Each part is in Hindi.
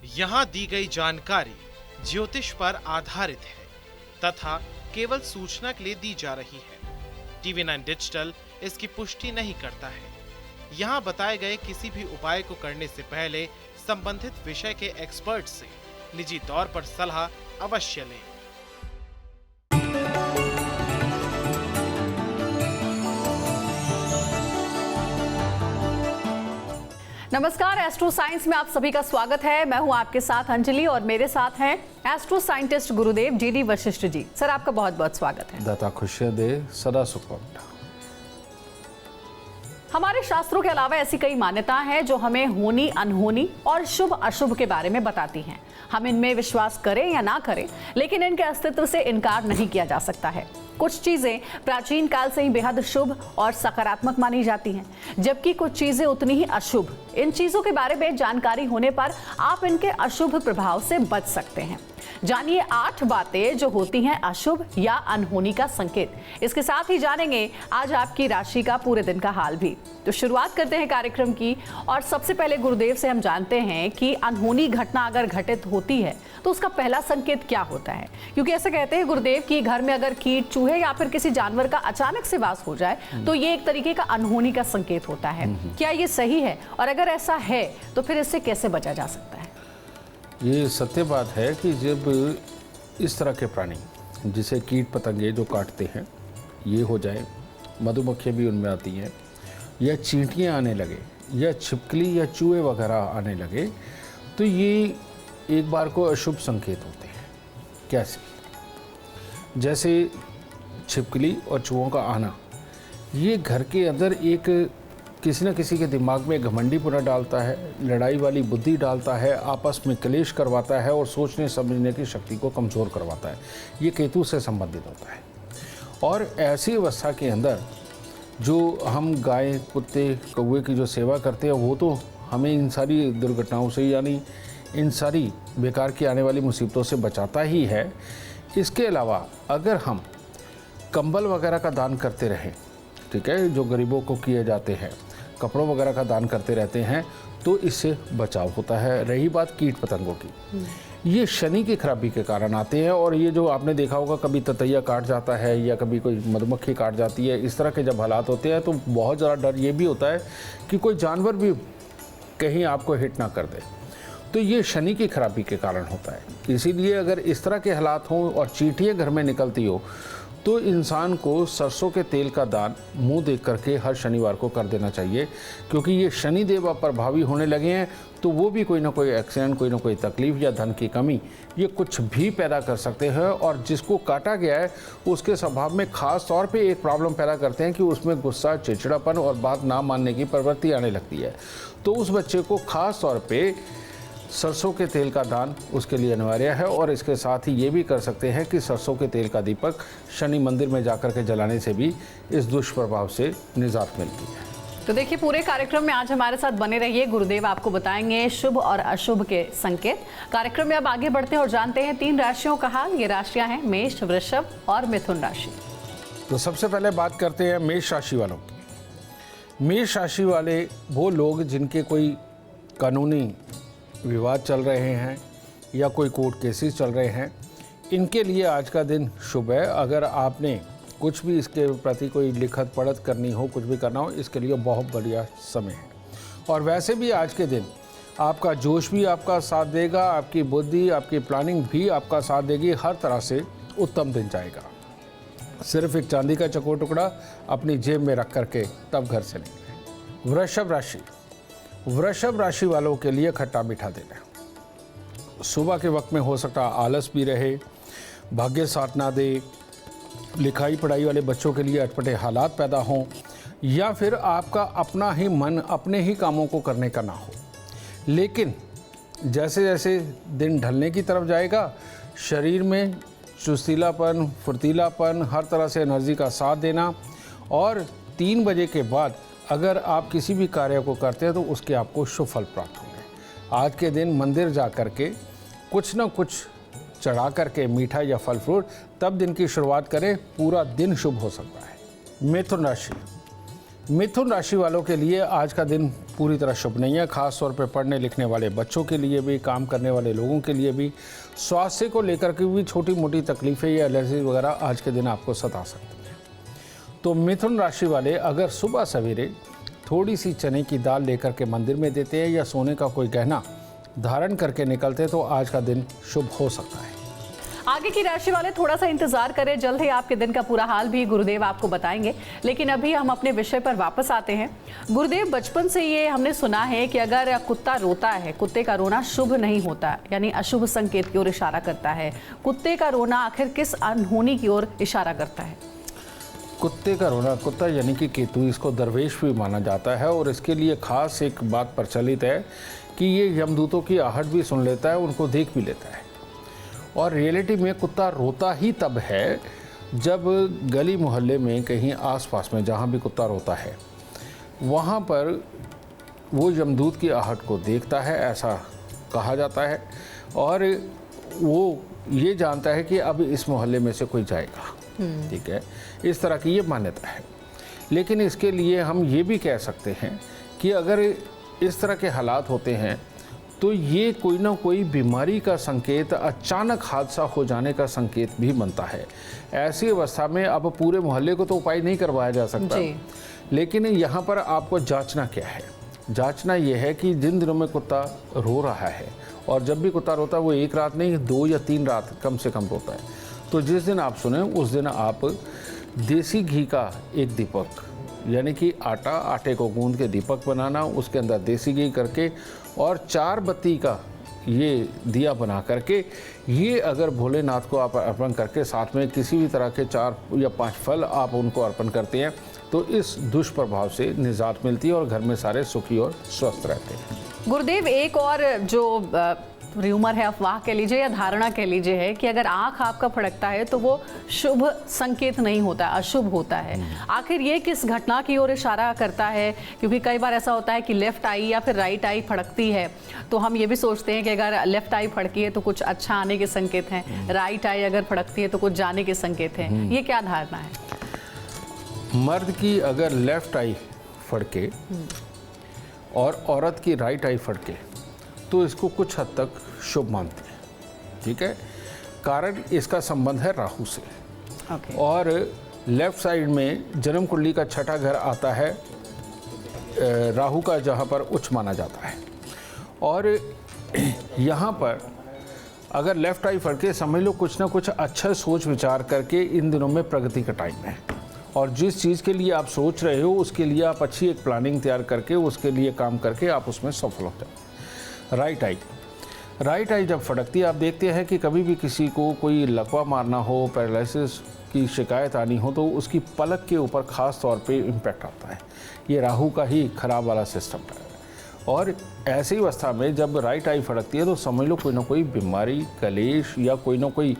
यहाँ दी गई जानकारी ज्योतिष पर आधारित है तथा केवल सूचना के लिए दी जा रही है। TV9 डिजिटल इसकी पुष्टि नहीं करता है। यहाँ बताए गए किसी भी उपाय को करने से पहले संबंधित विषय के एक्सपर्ट से निजी तौर पर सलाह अवश्य लें। नमस्कार, एस्ट्रो साइंस में आप सभी का स्वागत है। मैं हूं आपके साथ अंजलि और मेरे साथ हैं एस्ट्रो साइंटिस्ट गुरुदेव जीडी वशिष्ठ जी। सर, आपका बहुत बहुत स्वागत है। दाता खुशियां दे, सदा सुख पावना। हमारे शास्त्रों के अलावा ऐसी कई मान्यताएं हैं जो हमें होनी अनहोनी और शुभ अशुभ के बारे में बताती हैं। हम इनमें विश्वास करें या ना करें, लेकिन इनके अस्तित्व से इनकार नहीं किया जा सकता है। कुछ चीजें प्राचीन काल से ही बेहद शुभ और सकारात्मक मानी जाती हैं, जबकि कुछ चीजें उतनी ही अशुभ। इन चीजों के बारे में जानकारी होने पर आप इनके अशुभ प्रभाव से बच सकते हैं। जानिए 8 बातें जो होती हैं अशुभ या अनहोनी का संकेत। इसके साथ ही जानेंगे आज आपकी राशि का पूरे दिन का हाल भी। तो शुरुआत करते हैं कार्यक्रम की, और सबसे पहले गुरुदेव से हम जानते हैं कि अनहोनी घटना अगर घटित होती है तो उसका पहला संकेत क्या होता है। क्योंकि ऐसा कहते हैं गुरुदेव कि घर में अगर कीट, चूहे या फिर किसी जानवर का अचानक से वास हो जाए तो ये एक तरीके का अनहोनी का संकेत होता है। क्या ये सही है, और अगर ऐसा है तो फिर इससे कैसे बचा जा सकता है? ये सत्य बात है कि जब इस तरह के प्राणी, जिसे कीट पतंगे जो काटते हैं, ये हो जाए, मधुमक्खियाँ भी उनमें आती हैं, या चींटियाँ आने लगे, या छिपकली या चूहे वगैरह आने लगे, तो ये एक बार को अशुभ संकेत होते हैं। कैसे? जैसे छिपकली और चूहों का आना, ये घर के अंदर एक किसी न किसी के दिमाग में घमंडीपना डालता है, लड़ाई वाली बुद्धि डालता है, आपस में क्लेश करवाता है और सोचने समझने की शक्ति को कमज़ोर करवाता है। ये केतु से संबंधित होता है। और ऐसी अवस्था के अंदर जो हम गाय, कुत्ते, कौवे की जो सेवा करते हैं, वो तो हमें इन सारी दुर्घटनाओं से, यानी इन सारी बेकार की आने वाली मुसीबतों से बचाता ही है। इसके अलावा अगर हम कंबल वगैरह का दान करते रहें, ठीक है, जो गरीबों को किए जाते हैं, कपड़ों वगैरह का दान करते रहते हैं, तो इससे बचाव होता है। रही बात कीट पतंगों की, ये शनि की खराबी के कारण आते हैं। और ये जो आपने देखा होगा, कभी ततैया काट जाता है या कभी कोई मधुमक्खी काट जाती है, इस तरह के जब हालात होते हैं तो बहुत ज़्यादा डर ये भी होता है कि कोई जानवर भी कहीं आपको हिट ना कर दे। तो ये शनि की खराबी के कारण होता है। इसीलिए अगर इस तरह के हालात हों और चींटियाँ घर में निकलती हो, तो इंसान को सरसों के तेल का दान मुंह देख करके हर शनिवार को कर देना चाहिए। क्योंकि ये शनि देव प्रभावी होने लगे हैं, तो वो भी कोई ना कोई एक्सीडेंट, कोई ना कोई तकलीफ या धन की कमी, ये कुछ भी पैदा कर सकते हैं। और जिसको काटा गया है उसके स्वभाव में खास तौर पे एक प्रॉब्लम पैदा करते हैं कि उसमें गुस्सा, चिड़चिड़ापन और बात ना मानने की प्रवृत्ति आने लगती है। तो उस बच्चे को खास तौर पे सरसों के तेल का दान उसके लिए अनिवार्य है। और इसके साथ ही ये भी कर सकते हैं कि सरसों के तेल का दीपक शनि मंदिर में जाकर के जलाने से भी इस दुष्प्रभाव से निजात मिलती है। तो देखिए, पूरे कार्यक्रम में आज हमारे साथ बने रहिए। गुरुदेव आपको बताएंगे शुभ और अशुभ के संकेत। कार्यक्रम में अब आगे बढ़ते हैं और जानते हैं 3 राशियों का हाल। ये राशियां हैं मेष, वृषभ और मिथुन राशि। तो सबसे पहले बात करते हैं मेष राशि वालों की। मेष राशि वाले वो लोग जिनके कोई कानूनी विवाद चल रहे हैं या कोई कोर्ट केसेस चल रहे हैं, इनके लिए आज का दिन शुभ है। अगर आपने कुछ भी इसके प्रति कोई लिखत पढ़त करनी हो, कुछ भी करना हो, इसके लिए बहुत बढ़िया समय है। और वैसे भी आज के दिन आपका जोश भी आपका साथ देगा, आपकी बुद्धि, आपकी प्लानिंग भी आपका साथ देगी। हर तरह से उत्तम दिन जाएगा। सिर्फ एक चांदी का चकोर टुकड़ा अपनी जेब में रख करके तब घर से निकलें। वृषभ राशि, वृषभ राशि वालों के लिए खट्टा मीठा दिन है। सुबह के वक्त में हो सकता है आलस भी रहे, भाग्य साथ ना दे, लिखाई पढ़ाई वाले बच्चों के लिए अटपटे हालात पैदा हों, या फिर आपका अपना ही मन अपने ही कामों को करने का ना हो। लेकिन जैसे जैसे दिन ढलने की तरफ जाएगा, शरीर में चुस्तीलापन, फुर्तीलापन, हर तरह से एनर्जी का साथ देना। और 3 बजे के बाद अगर आप किसी भी कार्य को करते हैं तो उसके आपको शुभ फल प्राप्त होंगे। आज के दिन मंदिर जा कर के कुछ न कुछ चढ़ा करके मीठा या फल फ्रूट, तब दिन की शुरुआत करें, पूरा दिन शुभ हो सकता है। मिथुन राशि, मिथुन राशि वालों के लिए आज का दिन पूरी तरह शुभ नहीं है, ख़ास तौर पे पढ़ने लिखने वाले बच्चों के लिए भी, काम करने वाले लोगों के लिए भी। स्वास्थ्य को लेकर के भी छोटी मोटी तकलीफ़ें या एलर्जी वगैरह आज के दिन आपको सता सकती हैं। तो मिथुन राशि वाले अगर सुबह सवेरे थोड़ी सी चने की दाल लेकर के मंदिर में देते हैं या सोने का कोई गहना धारण करके निकलते हैं तो आज का दिन शुभ हो सकता है। आगे की राशि वाले थोड़ा सा इंतजार करें, जल्द ही आपके दिन का पूरा हाल भी गुरुदेव आपको बताएंगे। लेकिन अभी हम अपने विषय पर वापस आते हैं। गुरुदेव, बचपन से ये हमने सुना है कि अगर कुत्ता रोता है, कुत्ते का रोना शुभ नहीं होता, यानी अशुभ संकेत की ओर इशारा करता है। कुत्ते का रोना आखिर किस अनहोनी की ओर इशारा करता है? कुत्ते का रोना, कुत्ता यानी कि केतु, इसको दरवेश भी माना जाता है और इसके लिए खास एक बात प्रचलित है कि ये यमदूतों की आहट भी सुन लेता है, उनको देख भी लेता है। और रियलिटी में कुत्ता रोता ही तब है जब गली मोहल्ले में कहीं आसपास में जहाँ भी कुत्ता रोता है वहाँ पर वो यमदूत की आहट को देखता है, ऐसा कहा जाता है। और वो ये जानता है कि अब इस मोहल्ले में से कोई जाएगा, ठीक है, इस तरह की ये मान्यता है। लेकिन इसके लिए हम ये भी कह सकते हैं कि अगर इस तरह के हालात होते हैं तो ये कोई ना कोई बीमारी का संकेत, अचानक हादसा हो जाने का संकेत भी बनता है। ऐसी अवस्था में अब पूरे मोहल्ले को तो उपाय नहीं करवाया जा सकता, लेकिन यहाँ पर आपको जांचना क्या है? जांचना ये है कि जिन दिनों में कुत्ता रो रहा है, और जब भी कुत्ता रोता है वो एक रात नहीं 2 या 3 रात कम से कम रोता है, तो जिस दिन आप सुने उस दिन आप देसी घी का एक दीपक, यानी कि आटे को गूंद के दीपक बनाना, उसके अंदर देसी घी करके और 4 बत्ती का ये दिया बना करके, ये अगर भोलेनाथ को आप अर्पण करके साथ में किसी भी तरह के 4 या 5 फल आप उनको अर्पण करते हैं तो इस दुष्प्रभाव से निजात मिलती है और घर में सारे सुखी और स्वस्थ रहते हैं। गुरुदेव, एक और जो र्यूमर है, अफवाह कह लीजिए या धारणा कह लीजिए, है कि अगर आंख आपका फड़कता है तो वो शुभ संकेत नहीं होता, अशुभ होता है। आखिर ये किस घटना की ओर इशारा करता है? क्योंकि कई बार ऐसा होता है कि लेफ्ट आई या फिर राइट आई फड़कती है तो हम ये भी सोचते हैं कि अगर लेफ्ट आई फड़की है तो कुछ अच्छा आने के संकेत हैं, राइट आई अगर फड़कती है तो कुछ जाने के संकेत हैं। ये क्या धारणा है? मर्द की अगर लेफ्ट आई फड़के और औरत की राइट आई फड़के तो इसको कुछ हद तक शुभ मानते हैं, ठीक है। कारण इसका संबंध है राहु से। और लेफ्ट साइड में जन्म कुंडली का 6ठा घर आता है राहु का, जहाँ पर उच्च माना जाता है। और यहाँ पर अगर लेफ्ट आई फड़के, समझ लो कुछ ना कुछ अच्छा सोच विचार करके इन दिनों में प्रगति का टाइम है, और जिस चीज़ के लिए आप सोच रहे हो उसके लिए आप अच्छी एक प्लानिंग तैयार करके उसके लिए काम करके आप उसमें सफल हो जाओ। राइट आई जब फड़कती है, आप देखते हैं कि कभी भी किसी को कोई लकवा मारना हो, पैरालिसिस की शिकायत आनी हो तो उसकी पलक के ऊपर ख़ास तौर पे इम्पैक्ट आता है। ये राहु का ही खराब वाला सिस्टम है। और ऐसी अवस्था में जब राइट आई फड़कती है तो समझ लो कोई ना कोई बीमारी, कलेश या कोई ना कोई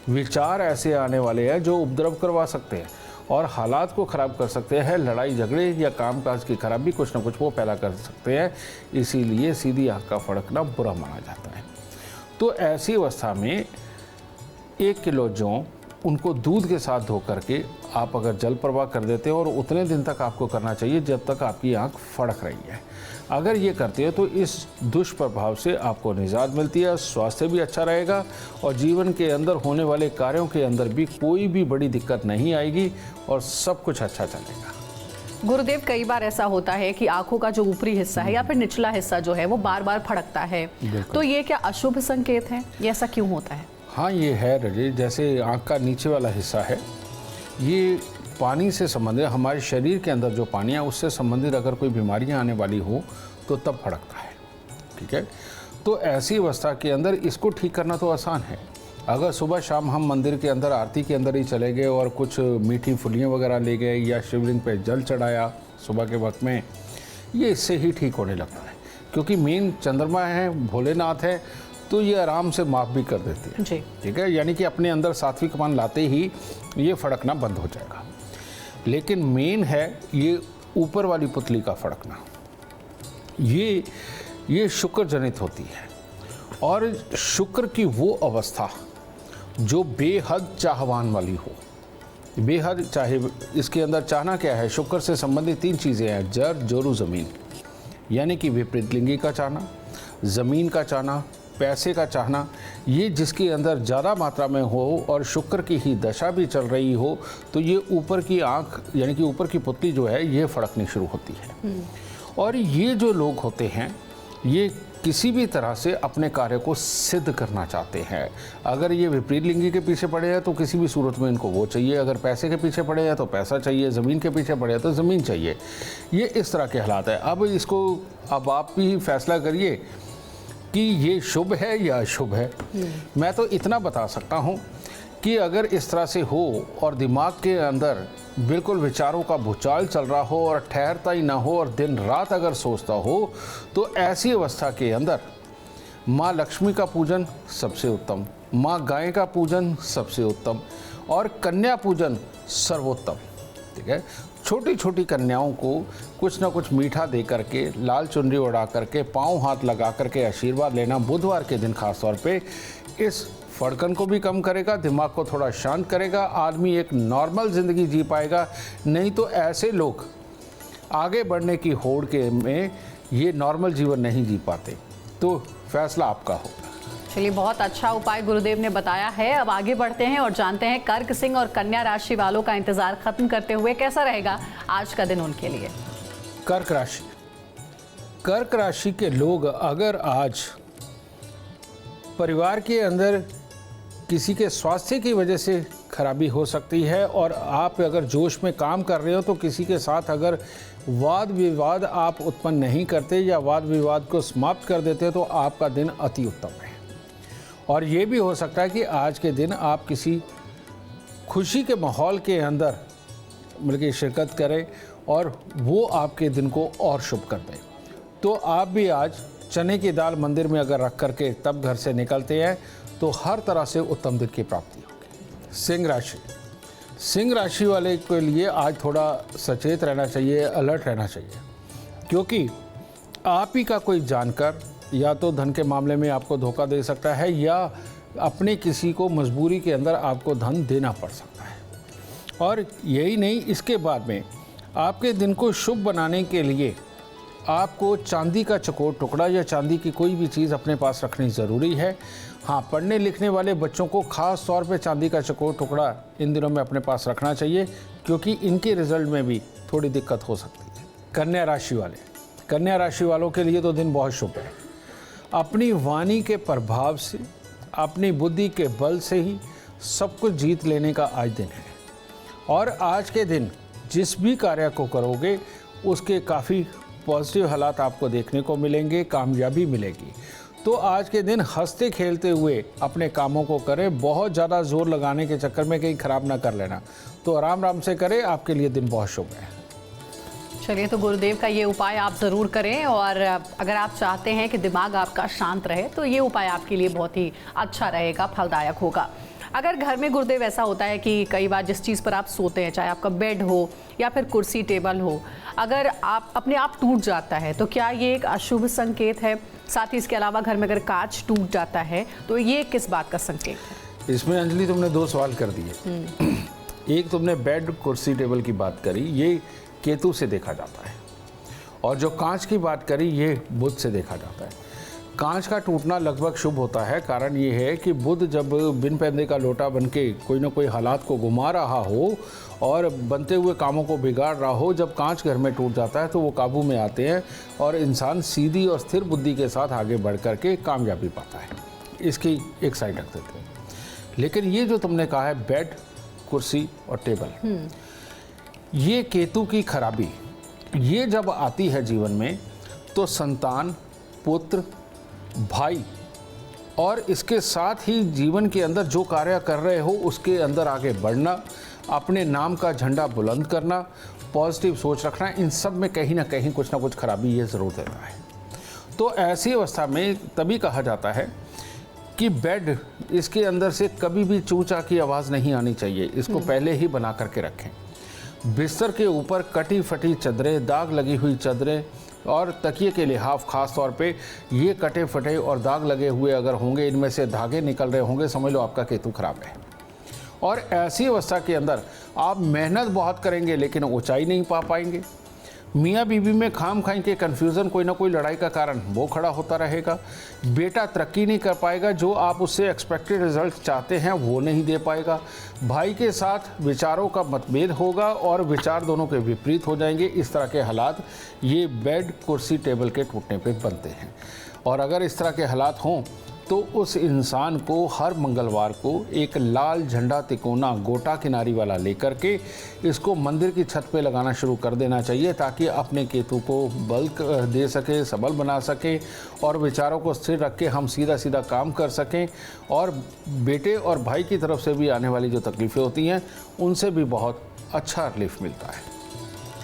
विचार ऐसे आने वाले हैं जो उपद्रव करवा सकते हैं और हालात को ख़राब कर सकते हैं। लड़ाई झगड़े या कामकाज की खराबी कुछ ना कुछ वो पैदा कर सकते हैं, इसीलिए सीधी आँख का फड़कना बुरा माना जाता है। तो ऐसी अवस्था में 1 किलो जौ उनको दूध के साथ धो करके आप अगर जल प्रवाह कर देते हो, और उतने दिन तक आपको करना चाहिए जब तक आपकी आँख फड़क रही है। अगर ये करते हो तो इस दुष्प्रभाव से आपको निजात मिलती है, स्वास्थ्य भी अच्छा रहेगा और जीवन के अंदर होने वाले कार्यों के अंदर भी कोई भी बड़ी दिक्कत नहीं आएगी और सब कुछ अच्छा चलेगा। गुरुदेव, कई बार ऐसा होता है कि आंखों का जो ऊपरी हिस्सा है या फिर निचला हिस्सा जो है वो बार बार फड़कता है, तो ये क्या अशुभ संकेत है? ये ऐसा क्यों होता है? हाँ, ये है रजे, जैसे आँख का नीचे वाला हिस्सा है, ये पानी से संबंधित, हमारे शरीर के अंदर जो पानी है उससे संबंधित अगर कोई बीमारियां आने वाली हो तो तब फड़कता है, ठीक है। तो ऐसी अवस्था के अंदर इसको ठीक करना तो आसान है। अगर सुबह शाम हम मंदिर के अंदर आरती के अंदर ही चले गए और कुछ मीठी फुलियाँ वगैरह ले गए या शिवलिंग पे जल चढ़ाया सुबह के वक्त में, ये इससे ही ठीक होने लगता है। क्योंकि मेन चंद्रमा है, भोलेनाथ है, तो ये आराम से माफ़ भी कर देती है, ठीक है। यानी कि अपने अंदर सात्विक मन लाते ही ये फड़कना बंद हो जाएगा। लेकिन मेन है ये ऊपर वाली पुतली का फड़कना, ये शुक्र जनित होती है। और शुक्र की वो अवस्था जो बेहद चाहवान वाली हो, बेहद चाहे, इसके अंदर चाहना क्या है, शुक्र से संबंधित 3 चीज़ें हैं, जड़, जोरू, ज़मीन। यानी कि विपरीत लिंगी का चाहना, ज़मीन का चाहना, पैसे का चाहना, ये जिसके अंदर ज़्यादा मात्रा में हो और शुक्र की ही दशा भी चल रही हो, तो ये ऊपर की आँख यानी कि ऊपर की पुतली जो है ये फड़कनी शुरू होती है। और ये जो लोग होते हैं ये किसी भी तरह से अपने कार्य को सिद्ध करना चाहते हैं। अगर ये विपरीत लिंगी के पीछे पड़े हैं तो किसी भी सूरत में इनको वो चाहिए, अगर पैसे के पीछे पड़े हैं तो पैसा चाहिए, ज़मीन के पीछे पड़े हैं तो ज़मीन चाहिए। ये इस तरह के हालात है। अब आप भी फैसला करिए कि ये शुभ है या अशुभ है। मैं तो इतना बता सकता हूँ कि अगर इस तरह से हो और दिमाग के अंदर बिल्कुल विचारों का भूचाल चल रहा हो और ठहरता ही ना हो और दिन रात अगर सोचता हो, तो ऐसी अवस्था के अंदर माँ लक्ष्मी का पूजन सबसे उत्तम, माँ गाय का पूजन सबसे उत्तम और कन्या पूजन सर्वोत्तम। ठीक है, छोटी छोटी कन्याओं को कुछ ना कुछ मीठा दे करके, लाल चुनरी उड़ा करके, पाँव हाथ लगा करके आशीर्वाद लेना बुधवार के दिन खास तौर पे इस फड़कन को भी कम करेगा, दिमाग को थोड़ा शांत करेगा, आदमी एक नॉर्मल ज़िंदगी जी पाएगा। नहीं तो ऐसे लोग आगे बढ़ने की होड़ के में ये नॉर्मल जीवन नहीं जी पाते। तो फैसला आपका होगा। चलिए, बहुत अच्छा उपाय गुरुदेव ने बताया है। अब आगे बढ़ते हैं और जानते हैं कर्क सिंह और कन्या राशि वालों का इंतजार खत्म करते हुए कैसा रहेगा आज का दिन उनके लिए। कर्क राशि, कर्क राशि के लोग अगर आज परिवार के अंदर किसी के स्वास्थ्य की वजह से खराबी हो सकती है और आप अगर जोश में काम कर रहे हो तो किसी के साथ अगर वाद विवाद आप उत्पन्न नहीं करते या वाद विवाद को समाप्त कर देते तो आपका दिन अति उत्तम है। और ये भी हो सकता है कि आज के दिन आप किसी खुशी के माहौल के अंदर बल्कि शिरकत करें और वो आपके दिन को और शुभ कर दें। तो आप भी आज चने की दाल मंदिर में अगर रख करके तब घर से निकलते हैं तो हर तरह से उत्तम दिन की प्राप्ति होगी। सिंह राशि, सिंह राशि वाले के लिए आज थोड़ा सचेत रहना चाहिए, अलर्ट रहना चाहिए, क्योंकि आप ही का कोई जानकर या तो धन के मामले में आपको धोखा दे सकता है या अपने किसी को मजबूरी के अंदर आपको धन देना पड़ सकता है। और यही नहीं, इसके बाद में आपके दिन को शुभ बनाने के लिए आपको चांदी का चकोर टुकड़ा या चांदी की कोई भी चीज़ अपने पास रखनी ज़रूरी है। हाँ, पढ़ने लिखने वाले बच्चों को ख़ास तौर पे चांदी का चकोर टुकड़ा इन दिनों में अपने पास रखना चाहिए, क्योंकि इनके रिजल्ट में भी थोड़ी दिक्कत हो सकती है। कन्या राशि वाले, कन्या राशि वालों के लिए तो दिन बहुत शुभ है। अपनी वाणी के प्रभाव से, अपनी बुद्धि के बल से ही सब कुछ जीत लेने का आज दिन है। और आज के दिन जिस भी कार्य को करोगे उसके काफ़ी पॉजिटिव हालात आपको देखने को मिलेंगे, कामयाबी मिलेगी। तो आज के दिन हंसते खेलते हुए अपने कामों को करें, बहुत ज़्यादा जोर लगाने के चक्कर में कहीं ख़राब ना कर लेना। तो आराम आराम से करें, आपके लिए दिन बहुत शुभ है। चलिए, तो गुरुदेव का ये उपाय आप ज़रूर करें और अगर आप चाहते हैं कि दिमाग आपका शांत रहे तो ये उपाय आपके लिए बहुत ही अच्छा रहेगा, फलदायक होगा। अगर घर में गुरुदेव ऐसा होता है कि कई बार जिस चीज़ पर आप सोते हैं, चाहे आपका बेड हो या फिर कुर्सी टेबल हो, अगर आप अपने आप टूट जाता है तो क्या ये एक अशुभ संकेत है? साथ ही इसके अलावा घर में अगर कांच टूट जाता है तो ये किस बात का संकेत है? इसमें अंजलि तुमने दो सवाल कर दिए। एक तुमने बेड कुर्सी टेबल की बात करी, ये केतु से देखा जाता है, और जो कांच की बात करी ये बुध से देखा जाता है। कांच का टूटना लगभग शुभ होता है। कारण ये है कि बुध जब बिन पैदे का लोटा बन के कोई ना कोई हालात को घुमा रहा हो और बनते हुए कामों को बिगाड़ रहा हो, जब कांच घर में टूट जाता है तो वो काबू में आते हैं और इंसान सीधी और स्थिर बुद्धि के साथ आगे बढ़ कर के कामयाबी पाता है। इसकी एक साइड रख देते हैं। लेकिन ये जो तुमने कहा है बेड, कुर्सी और टेबल, ये केतु की खराबी, ये जब आती है जीवन में तो संतान, पुत्र, भाई और इसके साथ ही जीवन के अंदर जो कार्य कर रहे हो उसके अंदर आगे बढ़ना, अपने नाम का झंडा बुलंद करना, पॉजिटिव सोच रखना, इन सब में कहीं ना कहीं कुछ ना कुछ खराबी ये ज़रूर देता है। तो ऐसी अवस्था में तभी कहा जाता है कि बेड, इसके अंदर से कभी भी चूचा की आवाज़ नहीं आनी चाहिए, इसको पहले ही बना करके रखें। बिस्तर के ऊपर कटी फटी चादरें, दाग लगी हुई चादरें और तकिए के लिहाफ खास तौर पे ये कटे फटे और दाग लगे हुए अगर होंगे, इनमें से धागे निकल रहे होंगे, समझ लो आपका केतु खराब है। और ऐसी अवस्था के अंदर आप मेहनत बहुत करेंगे लेकिन ऊंचाई नहीं पा पाएंगे। मियाँ बीवी में खाम खाई के कन्फ्यूज़न, कोई ना कोई लड़ाई का कारण वो खड़ा होता रहेगा। बेटा तरक्की नहीं कर पाएगा, जो आप उससे एक्सपेक्टेड रिजल्ट चाहते हैं वो नहीं दे पाएगा। भाई के साथ विचारों का मतभेद होगा और विचार दोनों के विपरीत हो जाएंगे। इस तरह के हालात ये बेड, कुर्सी, टेबल के टूटने पे बनते हैं। और अगर इस तरह के हालात हों तो उस इंसान को हर मंगलवार को एक लाल झंडा तिकोना गोटा किनारी वाला लेकर के इसको मंदिर की छत पे लगाना शुरू कर देना चाहिए, ताकि अपने केतु को बल दे सके, सबल बना सके और विचारों को स्थिर रख के हम सीधा सीधा काम कर सकें। और बेटे और भाई की तरफ से भी आने वाली जो तकलीफ़ें होती हैं उनसे भी बहुत अच्छा रिलीफ मिलता है।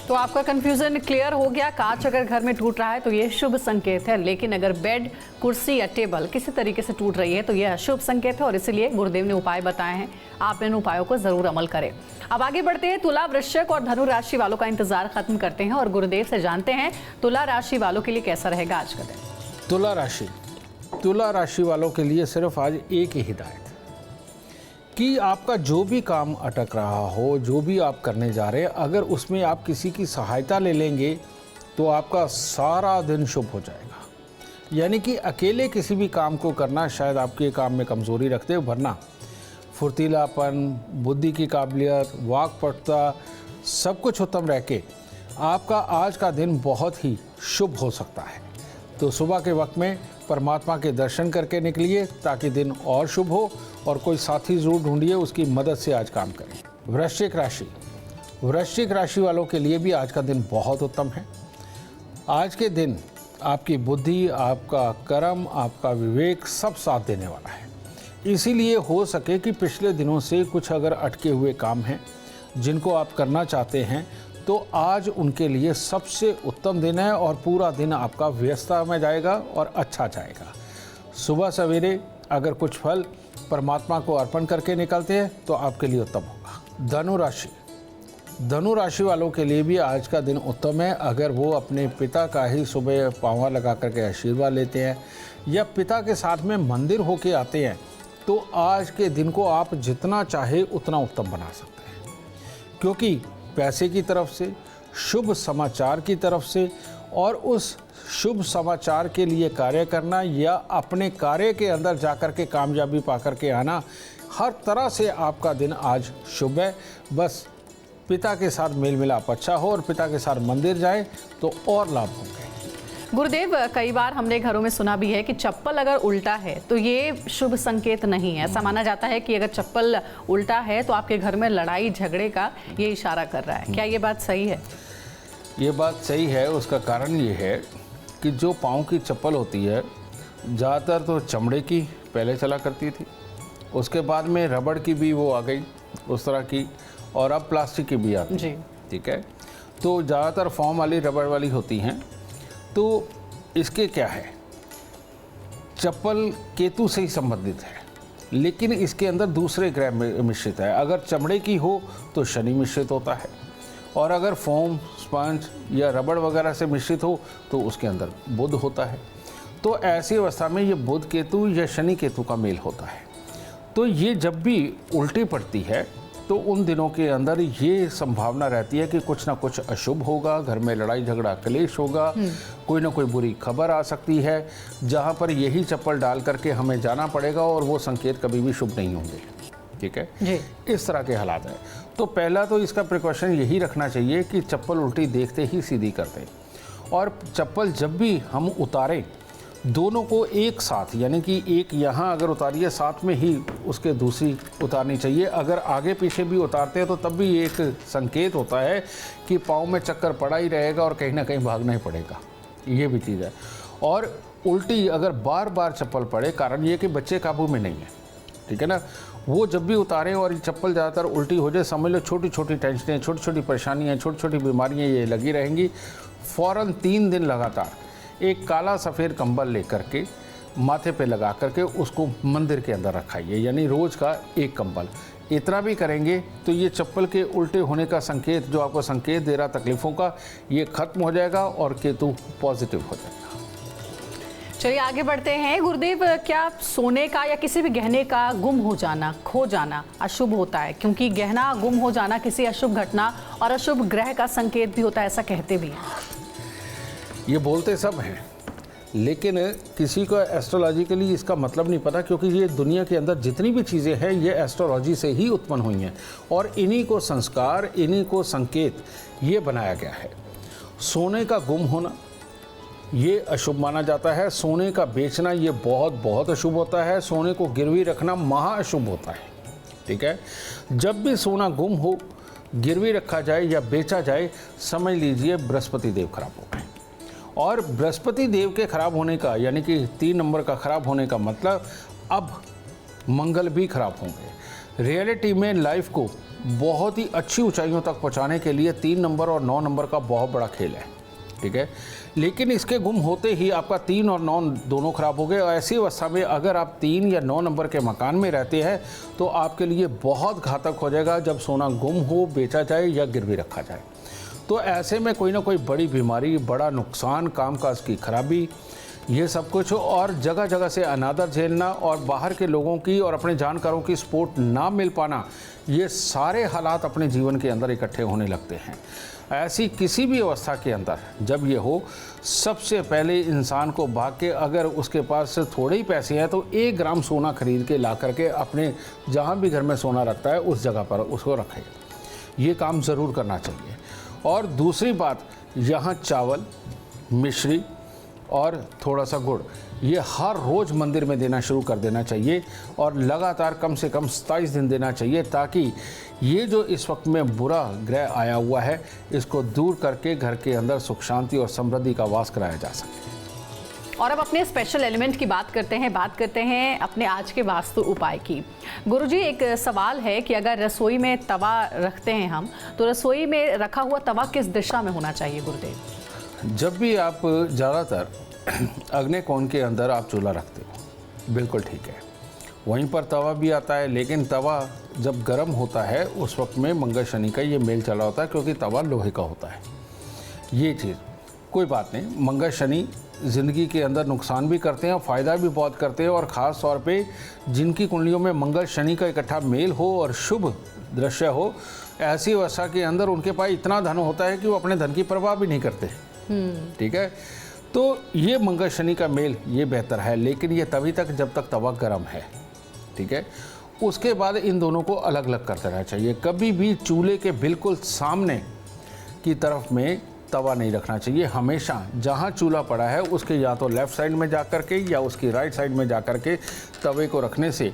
तो आपका कंफ्यूजन क्लियर हो गया। कांच अगर घर में टूट रहा है तो ये शुभ संकेत है, लेकिन अगर बेड, कुर्सी या टेबल किसी तरीके से टूट रही है तो यह अशुभ संकेत है और इसीलिए गुरुदेव ने उपाय बताए हैं। आप इन उपायों को जरूर अमल करें। अब आगे बढ़ते हैं, तुला, वृश्चिक और धनु राशि वालों का इंतजार खत्म करते हैं और गुरुदेव से जानते हैं तुला राशि वालों के लिए कैसा रहेगा आज का दिन। तुला राशि वालों के लिए सिर्फ आज एक ही हिदायत कि आपका जो भी काम अटक रहा हो, जो भी आप करने जा रहे हैं, अगर उसमें आप किसी की सहायता ले लेंगे तो आपका सारा दिन शुभ हो जाएगा। यानी कि अकेले किसी भी काम को करना शायद आपके काम में कमज़ोरी रखते हो, वरना फुर्तीलापन, बुद्धि की काबिलियत, वाक्पटुता सब कुछ उत्तम रह के आपका आज का दिन बहुत ही शुभ हो सकता है। तो सुबह के वक्त में परमात्मा के दर्शन करके निकलिए ताकि दिन और शुभ हो, और कोई साथी ज़रूर ढूंढिए, उसकी मदद से आज काम करें। वृश्चिक राशि वालों के लिए भी आज का दिन बहुत उत्तम है। आज के दिन आपकी बुद्धि, आपका कर्म, आपका विवेक सब साथ देने वाला है। इसीलिए हो सके कि पिछले दिनों से कुछ अगर अटके हुए काम हैं जिनको आप करना चाहते हैं तो आज उनके लिए सबसे उत्तम दिन है और पूरा दिन आपका व्यस्तता में जाएगा और अच्छा जाएगा। सुबह सवेरे अगर कुछ फल परमात्मा को अर्पण करके निकलते हैं तो आपके लिए उत्तम होगा। धनु राशि वालों के लिए भी आज का दिन उत्तम है। अगर वो अपने पिता का ही सुबह पाँव लगा करके आशीर्वाद लेते हैं या पिता के साथ में मंदिर होके आते हैं तो आज के दिन को आप जितना चाहे उतना उत्तम बना सकते हैं, क्योंकि पैसे की तरफ से, शुभ समाचार की तरफ से और उस शुभ समाचार के लिए कार्य करना या अपने कार्य के अंदर जाकर के कामयाबी पाकर के आना, हर तरह से आपका दिन आज शुभ है। बस पिता के साथ मेल मिलाप अच्छा हो और पिता के साथ मंदिर जाए तो और लाभ होंगे। गुरुदेव, कई बार हमने घरों में सुना भी है कि चप्पल अगर उल्टा है तो ये शुभ संकेत नहीं है। ऐसा माना जाता है कि अगर चप्पल उल्टा है तो आपके घर में लड़ाई झगड़े का ये इशारा कर रहा है। क्या ये बात सही है? ये बात सही है। उसका कारण ये है कि जो पाँव की चप्पल होती है ज़्यादातर तो चमड़े की पहले चला करती थी, उसके बाद में रबड़ की भी वो आ गई उस तरह की, और अब प्लास्टिक की भी आती है। ठीक है, तो ज़्यादातर फॉर्म वाली रबड़ वाली होती हैं। तो इसके क्या है, चप्पल केतु से ही संबंधित है, लेकिन इसके अंदर दूसरे ग्रह मिश्रित है। अगर चमड़े की हो तो शनि मिश्रित होता है, और अगर फोम, स्पंज या रबड़ वगैरह से मिश्रित हो तो उसके अंदर बुध होता है। तो ऐसी अवस्था में ये बुध केतु या शनि केतु का मेल होता है। तो ये जब भी उल्टी पड़ती है तो उन दिनों के अंदर ये संभावना रहती है कि कुछ ना कुछ अशुभ होगा, घर में लड़ाई झगड़ा क्लेश होगा, कोई ना कोई बुरी खबर आ सकती है, जहाँ पर यही चप्पल डाल करके हमें जाना पड़ेगा और वो संकेत कभी भी शुभ नहीं होंगे। ठीक है जी। इस तरह के हालात हैं। तो पहला तो इसका प्रिकॉशन यही रखना चाहिए कि चप्पल उल्टी देखते ही सीधी कर दें, और चप्पल जब भी हम उतारें दोनों को एक साथ, यानी कि एक यहाँ अगर उतारिए साथ में ही उसके दूसरी उतारनी चाहिए। अगर आगे पीछे भी उतारते हैं तो तब भी एक संकेत होता है कि पाँव में चक्कर पड़ा ही रहेगा और कहीं ना कहीं भागना ही पड़ेगा, ये भी चीज़ है। और उल्टी अगर बार बार चप्पल पड़े, कारण ये कि बच्चे काबू में नहीं है, ठीक है ना, वो जब भी उतारें और ये चप्पल ज़्यादातर उल्टी हो जाए, समझ लो छोटी छोटी टेंशनें, छोटी छोटी परेशानियाँ, छोटी छोटी बीमारियाँ ये लगी रहेंगी। फ़ौरन 3 दिन लगातार एक काला सफ़ेद कंबल लेकर के माथे पे लगा करके उसको मंदिर के अंदर रखाइए, यानी रोज़ का एक कंबल। इतना भी करेंगे तो ये चप्पल के उल्टे होने का संकेत, जो आपको संकेत दे रहा तकलीफ़ों का, ये ख़त्म हो जाएगा और केतु पॉजिटिव हो जाएगा। चलिए आगे बढ़ते हैं। गुरुदेव, क्या सोने का या किसी भी गहने का गुम हो जाना, खो जाना अशुभ होता है? क्योंकि गहना गुम हो जाना किसी अशुभ घटना और अशुभ ग्रह का संकेत भी होता है, ऐसा कहते भी हैं। ये बोलते सब हैं, लेकिन किसी को एस्ट्रोलॉजिकली इसका मतलब नहीं पता, क्योंकि ये दुनिया के अंदर जितनी भी चीज़ें हैं ये एस्ट्रोलॉजी से ही उत्पन्न हुई हैं और इन्हीं को संस्कार, इन्हीं को संकेत ये बनाया गया है। सोने का गुम होना ये अशुभ माना जाता है, सोने का बेचना ये बहुत बहुत अशुभ होता है, सोने को गिरवी रखना महा अशुभ होता है। ठीक है, जब भी सोना गुम हो, गिरवी रखा जाए या बेचा जाए, समझ लीजिए बृहस्पति देव खराब हो गए। और बृहस्पति देव के खराब होने का यानी कि 3 नंबर का खराब होने का मतलब अब मंगल भी खराब होंगे। रियलिटी में लाइफ को बहुत ही अच्छी ऊंचाइयों तक पहुंचाने के लिए 3 नंबर और 9 नंबर का बहुत बड़ा खेल है। ठीक है, लेकिन इसके गुम होते ही आपका 3 और 9 दोनों खराब हो गए। और ऐसी अवस्था में अगर आप 3 या 9 नंबर के मकान में रहते हैं तो आपके लिए बहुत घातक हो जाएगा जब सोना गुम हो, बेचा जाए या गिरवी रखा जाए। तो ऐसे में कोई ना कोई बड़ी बीमारी, बड़ा नुकसान, कामकाज की खराबी, ये सब कुछ, और जगह जगह से अनादर झेलना और बाहर के लोगों की और अपने जानकारों की सपोर्ट ना मिल पाना, ये सारे हालात अपने जीवन के अंदर इकट्ठे होने लगते हैं। ऐसी किसी भी अवस्था के अंदर जब ये हो, सबसे पहले इंसान को भाग के, अगर उसके पास थोड़े ही पैसे हैं तो 1 ग्राम सोना खरीद के ला करके अपने जहाँ भी घर में सोना रखता है उस जगह पर उसको रखे। ये काम ज़रूर करना चाहिए। और दूसरी बात, यहाँ चावल, मिश्री और थोड़ा सा गुड़ ये हर रोज़ मंदिर में देना शुरू कर देना चाहिए और लगातार कम से कम 27 दिन देना चाहिए, ताकि ये जो इस वक्त में बुरा ग्रह आया हुआ है इसको दूर करके घर के अंदर सुख शांति और समृद्धि का वास कराया जा सके। और अब अपने स्पेशल एलिमेंट की बात करते हैं अपने आज के वास्तु उपाय की। गुरुजी, एक सवाल है कि अगर रसोई में तवा रखते हैं हम, तो रसोई में रखा हुआ तवा किस दिशा में होना चाहिए गुरुदेव? जब भी आप ज़्यादातर अग्नि कोण के अंदर आप चूल्हा रखते हो, बिल्कुल ठीक है, वहीं पर तवा भी आता है, लेकिन तवा जब गर्म होता है उस वक्त में मंगल शनि का ये मेल चला होता है, क्योंकि तवा लोहे का होता है। ये चीज़ कोई बात नहीं, मंगल शनि ज़िंदगी के अंदर नुकसान भी करते हैं और फ़ायदा भी बहुत करते हैं। और ख़ास तौर पे जिनकी कुंडलियों में मंगल शनि का इकट्ठा मेल हो और शुभ दृश्य हो, ऐसी अवस्था के अंदर उनके पास इतना धन होता है कि वो अपने धन की परवाह भी नहीं करते। ठीक है, तो ये मंगल शनि का मेल ये बेहतर है, लेकिन ये तभी तक जब तक तवा गर्म है। ठीक है, उसके बाद इन दोनों को अलग अलग कर देना चाहिए। कभी भी चूल्हे के बिल्कुल सामने की तरफ में तवा नहीं रखना चाहिए। हमेशा जहाँ चूल्हा पड़ा है उसके या तो लेफ़्ट साइड में जा कर के या उसकी राइट साइड में जा कर के तवे को रखने से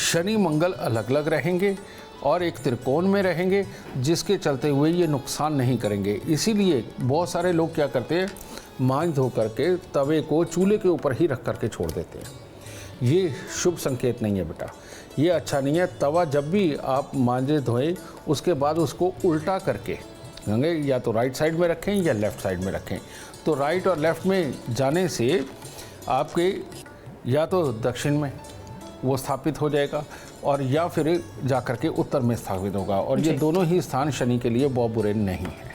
शनि मंगल अलग अलग रहेंगे और एक त्रिकोण में रहेंगे, जिसके चलते हुए ये नुकसान नहीं करेंगे। इसीलिए बहुत सारे लोग क्या करते हैं, मांझ धो करके तवे को चूल्हे के ऊपर ही रख करके छोड़ देते हैं। ये शुभ संकेत नहीं है बेटा, ये अच्छा नहीं है। तवा जब भी आप मांझे धोएं उसके बाद उसको उल्टा करके गंगे या तो राइट साइड में रखें या लेफ़्ट साइड में रखें। तो राइट और लेफ़्ट में जाने से आपके या तो दक्षिण में वो स्थापित हो जाएगा और या फिर जा कर के उत्तर में स्थापित होगा, और ये दोनों ही स्थान शनि के लिए बहुत बुरे नहीं हैं।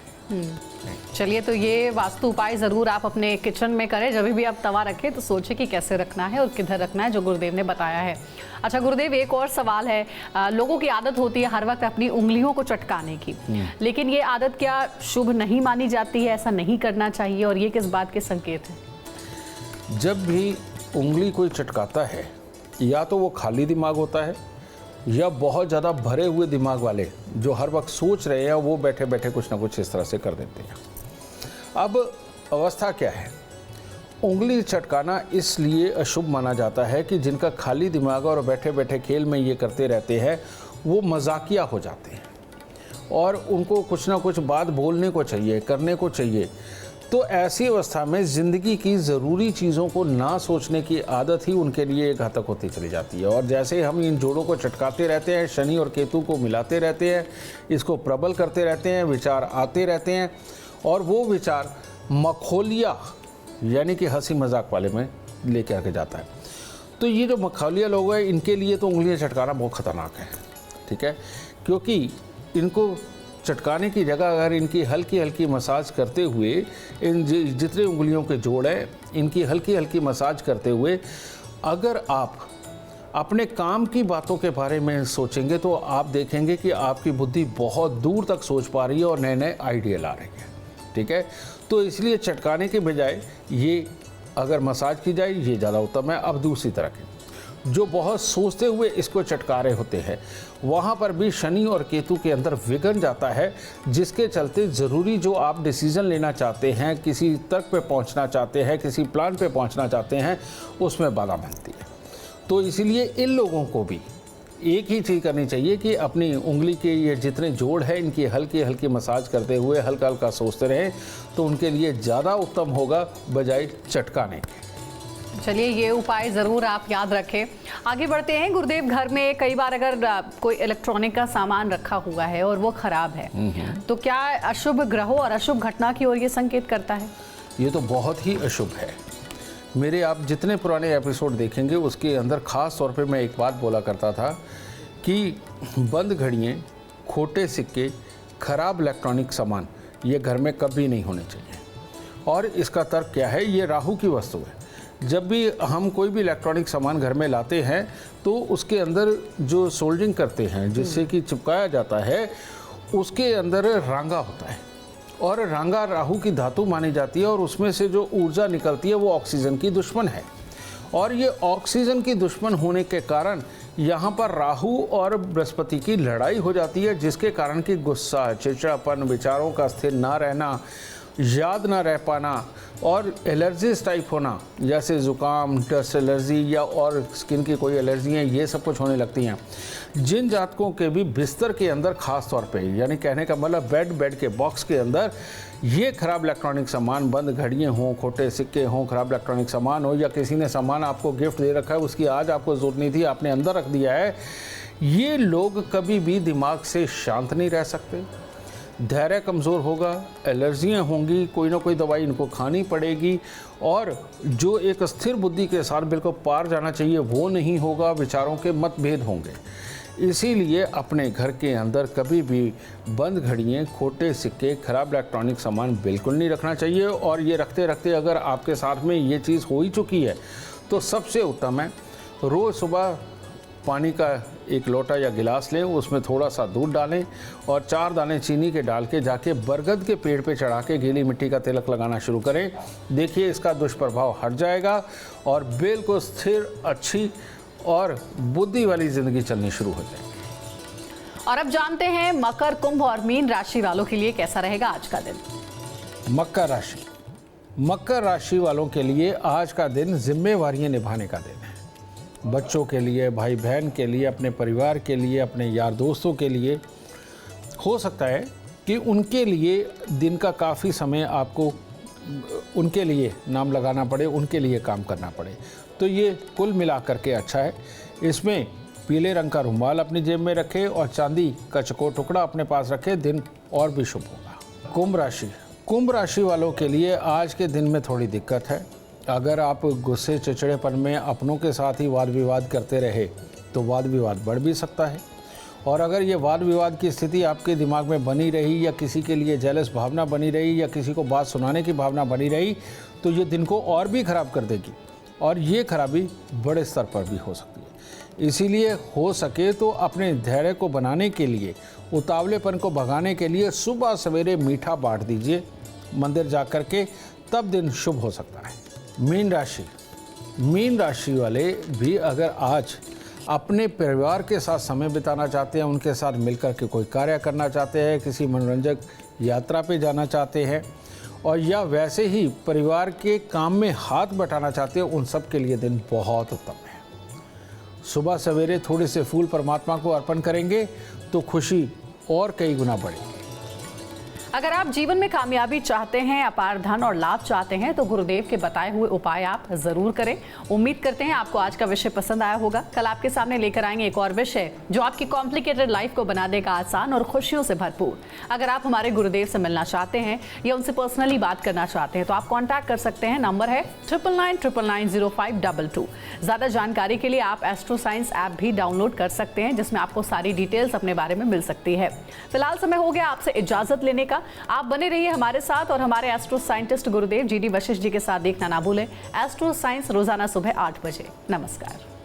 चलिए, तो ये वास्तु उपाय ज़रूर आप अपने किचन में करें। जब भी आप तवा रखें तो सोचें कि कैसे रखना है और किधर रखना है, जो गुरुदेव ने बताया है। अच्छा गुरुदेव, एक और सवाल है। लोगों की आदत होती है हर वक्त अपनी उंगलियों को चटकाने की, लेकिन ये आदत क्या शुभ नहीं मानी जाती है? ऐसा नहीं करना चाहिए, और ये किस बात के संकेत हैं? जब भी उंगली कोई चटकाता है, या तो वो खाली दिमाग होता है या बहुत ज़्यादा भरे हुए दिमाग वाले जो हर वक्त सोच रहे हैं, वो बैठे बैठे कुछ ना कुछ इस तरह से कर देते हैं। अब अवस्था क्या है, उंगली चटकाना इसलिए अशुभ माना जाता है कि जिनका खाली दिमाग और बैठे बैठे खेल में ये करते रहते हैं, वो मजाकिया हो जाते हैं और उनको कुछ ना कुछ बात बोलने को चाहिए, करने को चाहिए। तो ऐसी अवस्था में ज़िंदगी की ज़रूरी चीज़ों को ना सोचने की आदत ही उनके लिए घातक होती चली जाती है। और जैसे हम इन जोड़ों को चटकाते रहते हैं, शनि और केतु को मिलाते रहते हैं, इसको प्रबल करते रहते हैं, विचार आते रहते हैं, और वो विचार मखौलिया यानी कि हंसी मजाक वाले में लेके आके जाता है। तो ये जो मखौलिया लोग हैं, इनके लिए तो उंगलियां चटकाना बहुत ख़तरनाक है। ठीक है, क्योंकि इनको चटकाने की जगह अगर इनकी हल्की हल्की मसाज करते हुए इन जितने उंगलियों के जोड़ हैं, इनकी हल्की हल्की मसाज करते हुए अगर आप अपने काम की बातों के बारे में सोचेंगे तो आप देखेंगे कि आपकी बुद्धि बहुत दूर तक सोच पा रही है और नए नए आइडिया ला रही है। ठीक है, तो इसलिए चटकाने के बजाय ये अगर मसाज की जाए ये ज़्यादा उत्तम है। अब दूसरी तरह के जो बहुत सोचते हुए इसको चटका रहे होते हैं, वहाँ पर भी शनि और केतु के अंदर विघ्न जाता है, जिसके चलते ज़रूरी जो आप डिसीज़न लेना चाहते हैं, किसी तर्क पे पहुँचना चाहते हैं, किसी प्लान पे पहुँचना चाहते हैं, उसमें बाधा बनती है। तो इसीलिए इन लोगों को भी एक ही चीज़ करनी चाहिए कि अपनी उंगली के ये जितने जोड़ हैं इनकी हल्की हल्की मसाज करते हुए हल्का हल्का सोचते रहें, तो उनके लिए ज़्यादा उत्तम होगा बजाय चटकाने के। चलिए, ये उपाय ज़रूर आप याद रखें। आगे बढ़ते हैं। गुरुदेव, घर में कई बार अगर कोई इलेक्ट्रॉनिक का सामान रखा हुआ है और वो ख़राब है, तो क्या अशुभ ग्रहों और अशुभ घटना की ओर ये संकेत करता है? ये तो बहुत ही अशुभ है। मेरे आप जितने पुराने एपिसोड देखेंगे उसके अंदर ख़ास तौर पे मैं एक बात बोला करता था कि बंद घड़ियाँ, खोटे सिक्के, ख़राब इलेक्ट्रॉनिक सामान ये घर में कभी नहीं होने चाहिए। और इसका तर्क क्या है? ये राहु की वस्तु है। जब भी हम कोई भी इलेक्ट्रॉनिक सामान घर में लाते हैं तो उसके अंदर जो सोल्डरिंग करते हैं, जिससे कि चिपकाया जाता है, उसके अंदर रांगा होता है और रांगा राहु की धातु मानी जाती है और उसमें से जो ऊर्जा निकलती है वो ऑक्सीजन की दुश्मन है। और ये ऑक्सीजन की दुश्मन होने के कारण यहाँ पर राहु और बृहस्पति की लड़ाई हो जाती है, जिसके कारण कि गुस्सा, चिड़चिड़ापन, विचारों का स्थिर ना रहना, याद ना रह पाना और एलर्जीज टाइप होना, जैसे ज़ुकाम, डस्ट एलर्जी या और स्किन की कोई एलर्जियाँ, ये सब कुछ होने लगती हैं। जिन जातकों के भी बिस्तर के अंदर ख़ास तौर पे, यानी कहने का मतलब बेड के बॉक्स के अंदर ये ख़राब इलेक्ट्रॉनिक सामान, बंद घड़ियाँ हों, खोटे सिक्के हों, ख़राब इलेक्ट्रॉनिक सामान हो, या किसी ने सामान आपको गिफ्ट दे रखा है, उसकी आज आपको ज़रूरत नहीं थी, आपने अंदर रख दिया है, ये लोग कभी भी दिमाग से शांत नहीं रह सकते। धैर्य कमज़ोर होगा, एलर्जियाँ होंगी, कोई ना कोई दवाई इनको खानी पड़ेगी और जो एक स्थिर बुद्धि के साथ बिल्कुल पार जाना चाहिए वो नहीं होगा, विचारों के मतभेद होंगे। इसीलिए अपने घर के अंदर कभी भी बंद घड़ियाँ, खोटे सिक्के, खराब इलेक्ट्रॉनिक सामान बिल्कुल नहीं रखना चाहिए। और ये रखते रखते अगर आपके साथ में ये चीज़ हो ही चुकी है तो सबसे उत्तम है रोज़ सुबह पानी का एक लोटा या गिलास लें, उसमें थोड़ा सा दूध डालें और 4 दाने चीनी के डाल के जाके बरगद के पेड़ पे चढ़ा के गीली मिट्टी का तिलक लगाना शुरू करें। देखिए इसका दुष्प्रभाव हट जाएगा और बिल्कुल स्थिर, अच्छी और बुद्धि वाली ज़िंदगी चलनी शुरू हो जाएगी। और अब जानते हैं मकर, कुंभ और मीन राशि वालों के लिए कैसा रहेगा आज का दिन। मकर राशि वालों के लिए आज का दिन जिम्मेवारियां निभाने का दिन है। बच्चों के लिए, भाई बहन के लिए, अपने परिवार के लिए, अपने यार दोस्तों के लिए हो सकता है कि उनके लिए दिन का काफ़ी समय आपको उनके लिए नाम लगाना पड़े, उनके लिए काम करना पड़े। तो ये कुल मिलाकर के अच्छा है। इसमें पीले रंग का रुमाल अपनी जेब में रखें और चांदी का चकोर टुकड़ा अपने पास रखें, दिन और भी शुभ होगा। कुंभ राशि वालों के लिए आज के दिन में थोड़ी दिक्कत है। अगर आप गुस्से, चिड़चिड़ेपन में अपनों के साथ ही वाद विवाद करते रहे तो वाद विवाद बढ़ भी सकता है। और अगर ये वाद विवाद की स्थिति आपके दिमाग में बनी रही या किसी के लिए जेलस भावना बनी रही या किसी को बात सुनाने की भावना बनी रही तो ये दिन को और भी ख़राब कर देगी और ये खराबी बड़े स्तर पर भी हो सकती है। इसीलिए हो सके तो अपने धैर्य को बनाने के लिए, उतावलेपन को भगाने के लिए सुबह सवेरे मीठा बांट दीजिए मंदिर जा कर के, तब दिन शुभ हो सकता है। मीन राशि वाले भी अगर आज अपने परिवार के साथ समय बिताना चाहते हैं, उनके साथ मिलकर के कोई कार्य करना चाहते हैं, किसी मनोरंजक यात्रा पे जाना चाहते हैं और या वैसे ही परिवार के काम में हाथ बटाना चाहते हैं, उन सब के लिए दिन बहुत उत्तम है। सुबह सवेरे थोड़े से फूल परमात्मा को अर्पण करेंगे तो खुशी और कई गुना बढ़ेगी। अगर आप जीवन में कामयाबी चाहते हैं, अपार धन और लाभ चाहते हैं तो गुरुदेव के बताए हुए उपाय आप जरूर करें। उम्मीद करते हैं आपको आज का विषय पसंद आया होगा। कल आपके सामने लेकर आएंगे एक और विषय जो आपकी कॉम्प्लिकेटेड लाइफ को बना देगा आसान और खुशियों से भरपूर। अगर आप हमारे गुरुदेव से मिलना चाहते हैं या उनसे पर्सनली बात करना चाहते हैं तो आप कॉन्टैक्ट कर सकते हैं। नंबर है 9999905222। ज्यादा जानकारी के लिए आप एस्ट्रो साइंस ऐप भी डाउनलोड कर सकते हैं, जिसमें आपको सारी डिटेल्स अपने बारे में मिल सकती है। फिलहाल समय हो गया आपसे इजाजत लेने का। आप बने रहिए हमारे साथ और हमारे एस्ट्रो साइंटिस्ट गुरुदेव GD वशिष्ठ जी के साथ देखना ना भूलें एस्ट्रो साइंस रोजाना सुबह 8 बजे। नमस्कार।